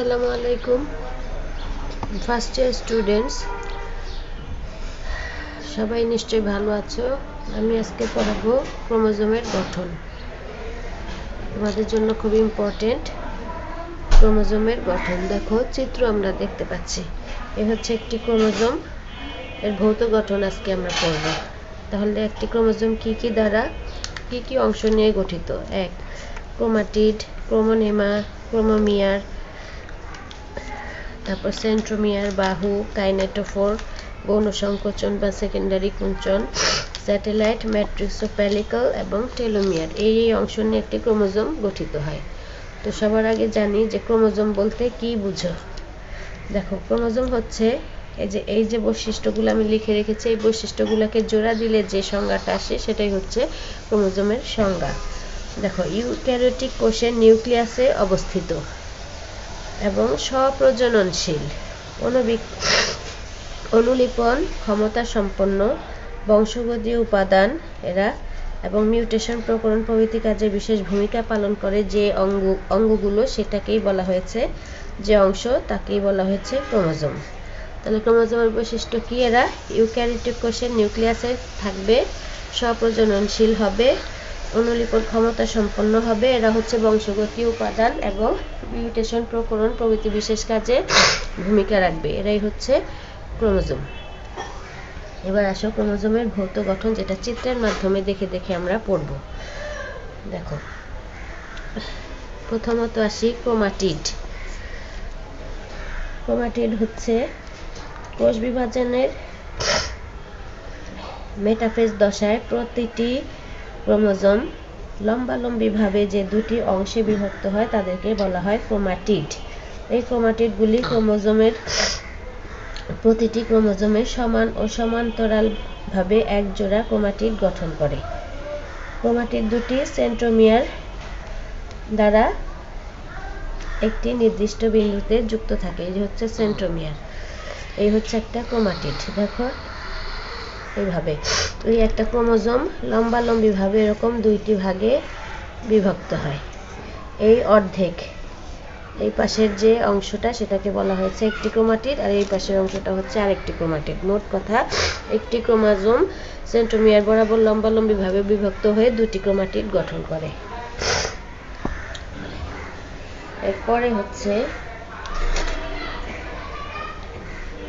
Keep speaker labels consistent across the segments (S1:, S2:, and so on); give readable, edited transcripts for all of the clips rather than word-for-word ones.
S1: আসসালামু আলাইকুম first year students, সবাই নিশ্চয়ই ভালো আছো। আমি আজকে পড়াবো ক্রোমোজোমের গঠন। তোমাদের জন্য খুব ইম্পর্টেন্ট ক্রোমোজোমের গঠন। দেখো, চিত্র আমরা দেখতে পাচ্ছি। এ হচ্ছে একটি ক্রোমোজোম, এর ভৌত গঠন আজকে আমরা পড়ব। তাহলে একটি ক্রোমোজোম কি কি অংশ নিয়ে গঠিত? এক, ক্রোমাটিড, ক্রোমোনেমা, ক্রোমোমিয়ার, তারপর সেন্ট্রোমিয়ার, বাহু, কাইনেটোফোর, গৌণ সংকোচন বা সেকেন্ডারি কুঞ্চন, স্যাটেলাইট, ম্যাট্রিক্স ও প্যালিকল এবং টেলোমিয়ার। এই অংশ নিয়ে একটি ক্রোমোজোম গঠিত হয়। তো সবার আগে জানি যে ক্রোমোজোম বলতে কি বুঝো। দেখো, ক্রোমোজোম হচ্ছে এই যে বৈশিষ্ট্যগুলো আমি লিখে রেখেছি, এই বৈশিষ্ট্যগুলোকে জোড়া দিলে যে সংজ্ঞাটা আসে সেটাই হচ্ছে ক্রোমোজোমের সংজ্ঞা। দেখো, ইউক্যারিওটিক কোষের নিউক্লিয়াসে অবস্থিত এবং স্বপ্রজননশীল, অনুলিপন ক্ষমতা সম্পন্ন, বংশগতীয় উপাদান এরা, এবং মিউটেশন, প্রকরণ প্রভৃতি কাজে বিশেষ ভূমিকা পালন করে যে অঙ্গগুলো সেটাকেই বলা হয়েছে, যে অংশ তাকেই বলা হয়েছে ক্রোমোজোম। তাহলে ক্রোমোজোমের বৈশিষ্ট্য কি? এরা ইউক্যারিওটিক কোষের নিউক্লিয়াসে থাকবে, স্বপ্রজননশীল হবে, অনুলিপন ক্ষমতা সম্পন্ন হবে, এরা হচ্ছে বংশগতীয় উপাদান এবং মিউটেশন, প্রকরণ প্রভৃতি বিশেষ কাজে ভূমিকা রাখবে। এরাই হচ্ছে ক্রোমোজোম। এবার আসো ক্রোমোজোমের ভৌত গঠন, যেটা চিত্রের মাধ্যমে দেখে দেখে আমরা পড়ব। দেখো, প্রথমত আসি ক্রোমাটিড। ক্রোমাটিড হচ্ছে কোষ বিভাজনের মেটাফেজ দশায় প্রতিটি ক্রোমোজোম লম্বালম্বিভাবে যে দুটি অংশে বিভক্ত হয় তাদেরকে বলা হয় ক্রোমাটিড। এই ক্রোমাটিডগুলি প্রতিটি ক্রোমোজোমের সমান ও সমান্তরালভাবে এক জোড়া ক্রোমাটিড গঠন করে। ক্রোমাটিড দুটি সেন্ট্রোমিয়ার দ্বারা একটি নির্দিষ্ট বিন্দুতে যুক্ত থাকে, এই হচ্ছে সেন্ট্রোমিয়ার। এই হচ্ছে একটা ক্রোমাটিড। দেখো, এইভাবে এই একটা ক্রোমোজোম লম্বালম্বিভাবে এরকম দুইটি ভাগে বিভক্ত হয়। এই অর্ধেক, এই পাশের যে অংশটা সেটাকে বলা হয়েছে একটি ক্রোমাটিড, আর এই পাশের অংশটা হচ্ছে আরেকটি ক্রোমাটিড। মোট কথা, একটি ক্রোমোজোম সেন্ট্রোমিয়ার বরাবর লম্বালম্বিভাবে বিভক্ত হয়ে দুটি ক্রোমাটিড গঠন করে। এরপরে হচ্ছে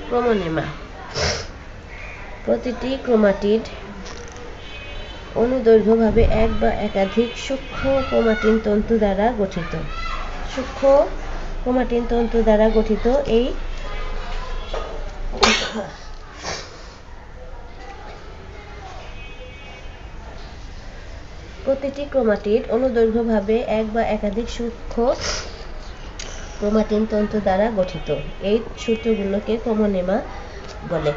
S1: ক্রোমোনেমা। প্রতিটি ক্রোমাটিড অনুদৈর্ঘ্যভাবে এক বা একাধিক সূক্ষ্ম ক্রোমাটিন তন্তু দ্বারা গঠিত। সূক্ষ্ম ক্রোমাটিন তন্তু দ্বারা গঠিত এই প্রতিটি ক্রোমাটিড অনুদৈর্ঘ্যভাবে এক বা একাধিক সূক্ষ্ম ক্রোমাটিন তন্তু দ্বারা গঠিত। এই সূত্রগুলোকে ক্রোমোনেমা বলে।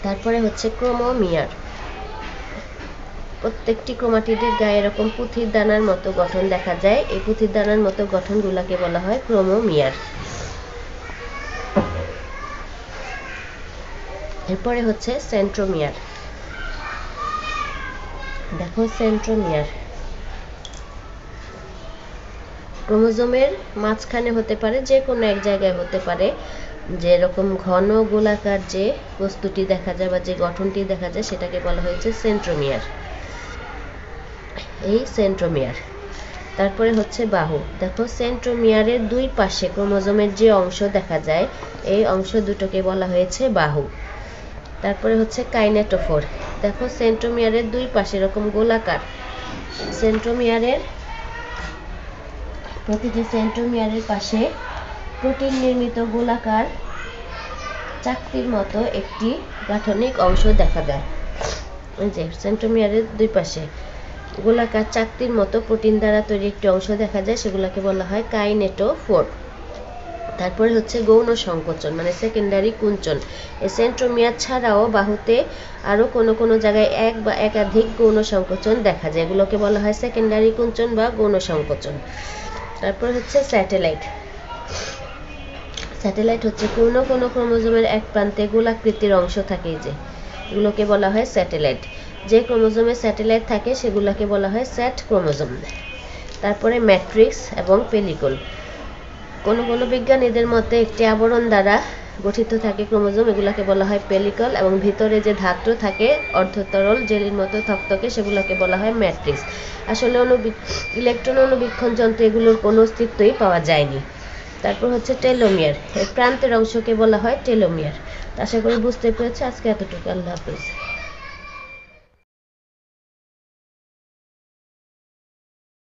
S1: তারপরে হচ্ছে ক্রোমোমিয়ার। প্রত্যেকটি ক্রোমাটিডের গায়ে এরকম পুঁথির দানার মতো গঠন দেখা যায়। এই পুঁথির দানার মতো গঠনগুলোকে বলা হয় ক্রোমোমিয়ার। এরপরে হচ্ছে সেন্ট্রোমিয়ার। দেখো, সেন্ট্রোমিয়ার ক্রোমোজোমের মাঝখানে হতে পারে, যে কোনো এক জায়গায় হতে পারে। যেরকম ঘন গোলাকার যে বস্তুটি দেখা যায় বা যে গঠনটি দেখা যায় সেটাকে বলা হয়েছে সেন্ট্রোমিয়ার। এই সেন্ট্রোমিয়ার। তারপরে হচ্ছে বাহু। দেখো, সেন্ট্রোমিয়ারের দুই পাশে ক্রোমোজোমের যে অংশ দেখা যায় এই অংশ দুটোকে বলা হয়েছে বাহু। তারপরে হচ্ছে কাইনেটোফোর। দেখো, সেন্ট্রোমিয়ারের দুই পাশে এরকম গোলাকার, প্রতিটি সেন্ট্রোমিয়ারের পাশে প্রোটিন নির্মিত গোলাকার চাকতির মতো একটি গাঠনিক অংশ দেখা যায়। এই যে সেন্ট্রোমিয়ারের দুই পাশে গোলাকার চাকতির মতো প্রোটিন দ্বারা তৈরি একটি অংশ দেখা যায়, সেগুলোকে বলা হয় কাইনেটোফোর। তারপরে হচ্ছে গৌণ সংকোচন মানে সেকেন্ডারি কুঞ্চন। এই সেন্ট্রোমিয়ার ছাড়াও বাহুতে আরও কোনো জায়গায় এক বা একাধিক গৌণ সংকোচন দেখা যায়, এগুলোকে বলা হয় সেকেন্ডারি কুঞ্চন বা গৌণ সংকোচন। তারপর হচ্ছে স্যাটেলাইট। স্যাটেলাইট হচ্ছে কোনো ক্রোমোজোমের এক প্রান্তে গোলাকৃতির অংশ থাকে, যে এগুলোকে বলা হয় স্যাটেলাইট। যে ক্রোমোজোমে স্যাটেলাইট থাকে সেগুলোকে বলা হয় স্যাট ক্রোমোজোম। তারপরে ম্যাট্রিক্স এবং পেলিকল। কোনো কোনো বিজ্ঞানীদের মতে একটি আবরণ দ্বারা গঠিত থাকে ক্রোমোজোম, এগুলোকে বলা হয় পেলিকল, এবং ভিতরে যে ধাত্র থাকে অর্ধতরল জেলির মতো থকথকে সেগুলোকে বলা হয় ম্যাট্রিক্স। আসলে ইলেকট্রন অনুবীক্ষণ যন্ত্রে এগুলোর কোনো অস্তিত্বই পাওয়া যায়নি। তারপর হচ্ছে টেলোমিয়ার, এর প্রান্তের অংশকে বলা হয় টেলোমিয়ার। আশা করি বুঝতে পেরেছি। আজকে এতটুকু। আল্লাহ হাফেজ।